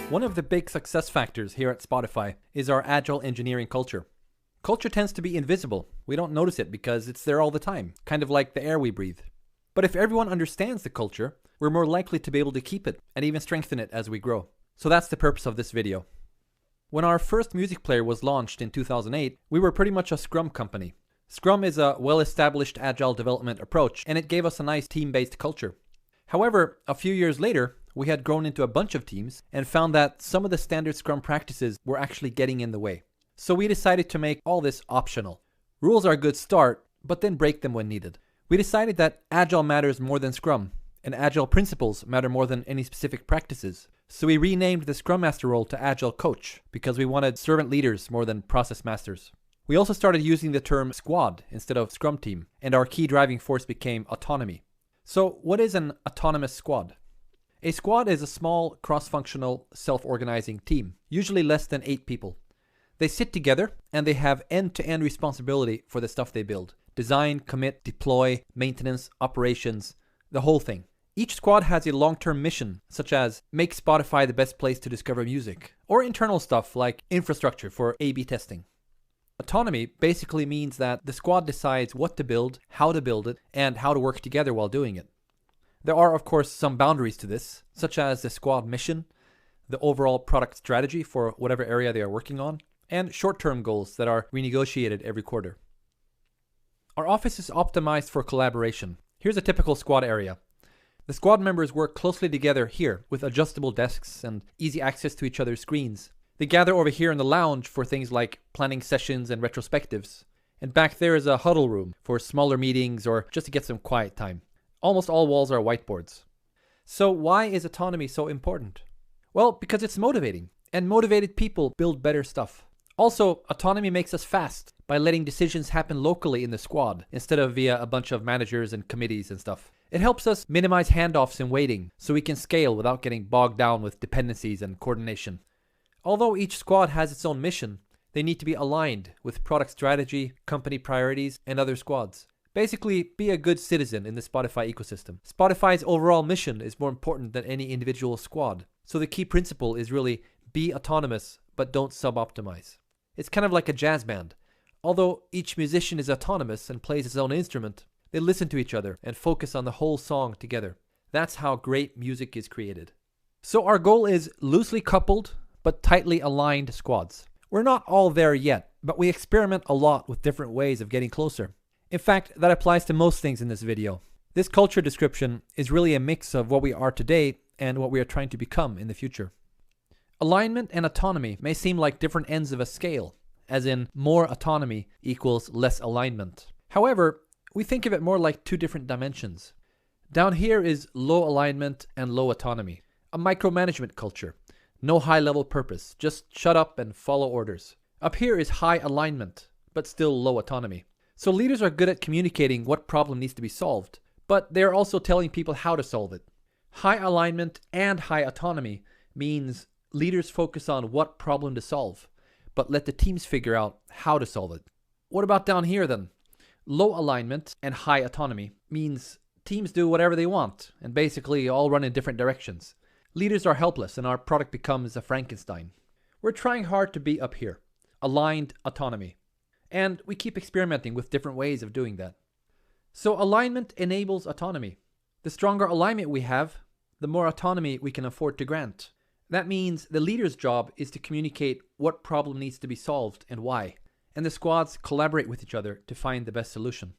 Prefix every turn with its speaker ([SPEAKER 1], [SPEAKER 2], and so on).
[SPEAKER 1] One of the big success factors here at Spotify is our agile engineering culture. Culture tends to be invisible. We don't notice it because it's there all the time, kind of like the air we breathe. But if everyone understands the culture, we're more likely to be able to keep it and even strengthen it as we grow. So that's the purpose of this video. When our first music player was launched in 2008, we were pretty much a Scrum company. Scrum is a well-established agile development approach, and it gave us a nice team-based culture. However, a few years later, we had grown into a bunch of teams and found that some of the standard Scrum practices were actually getting in the way. So we decided to make all this optional. Rules are a good start, but then break them when needed. We decided that Agile matters more than Scrum, and Agile principles matter more than any specific practices. So we renamed the Scrum Master role to Agile Coach because we wanted servant leaders more than process masters. We also started using the term squad instead of Scrum team, and our key driving force became autonomy. So what is an autonomous squad? A squad is a small, cross-functional, self-organizing team, usually less than 8 people. They sit together and they have end-to-end responsibility for the stuff they build. Design, commit, deploy, maintenance, operations, the whole thing. Each squad has a long-term mission, such as make Spotify the best place to discover music, or internal stuff like infrastructure for A/B testing. Autonomy basically means that the squad decides what to build, how to build it, and how to work together while doing it. There are, of course, some boundaries to this, such as the squad mission, the overall product strategy for whatever area they are working on, and short-term goals that are renegotiated every quarter. Our office is optimized for collaboration. Here's a typical squad area. The squad members work closely together here with adjustable desks and easy access to each other's screens. They gather over here in the lounge for things like planning sessions and retrospectives. And back there is a huddle room for smaller meetings or just to get some quiet time. Almost all walls are whiteboards. So why is autonomy so important? Well, because it's motivating, and motivated people build better stuff. Also, autonomy makes us fast by letting decisions happen locally in the squad instead of via a bunch of managers and committees and stuff. It helps us minimize handoffs and waiting so we can scale without getting bogged down with dependencies and coordination. Although each squad has its own mission, they need to be aligned with product strategy, company priorities, and other squads. Basically, be a good citizen in the Spotify ecosystem. Spotify's overall mission is more important than any individual squad. So the key principle is really be autonomous, but don't sub-optimize. It's kind of like a jazz band. Although each musician is autonomous and plays his own instrument, they listen to each other and focus on the whole song together. That's how great music is created. So our goal is loosely coupled, but tightly aligned squads. We're not all there yet, but we experiment a lot with different ways of getting closer. In fact, that applies to most things in this video. This culture description is really a mix of what we are today and what we are trying to become in the future. Alignment and autonomy may seem like different ends of a scale, as in more autonomy equals less alignment. However, we think of it more like two different dimensions. Down here is low alignment and low autonomy, a micromanagement culture. No high-level purpose, just shut up and follow orders. Up here is high alignment, but still low autonomy. So leaders are good at communicating what problem needs to be solved, but they're also telling people how to solve it. High alignment and high autonomy means leaders focus on what problem to solve, but let the teams figure out how to solve it. What about down here then? Low alignment and high autonomy means teams do whatever they want and basically all run in different directions. Leaders are helpless and our product becomes a Frankenstein. We're trying hard to be up here. Aligned autonomy. And we keep experimenting with different ways of doing that. So alignment enables autonomy. The stronger alignment we have, the more autonomy we can afford to grant. That means the leader's job is to communicate what problem needs to be solved and why. And the squads collaborate with each other to find the best solution.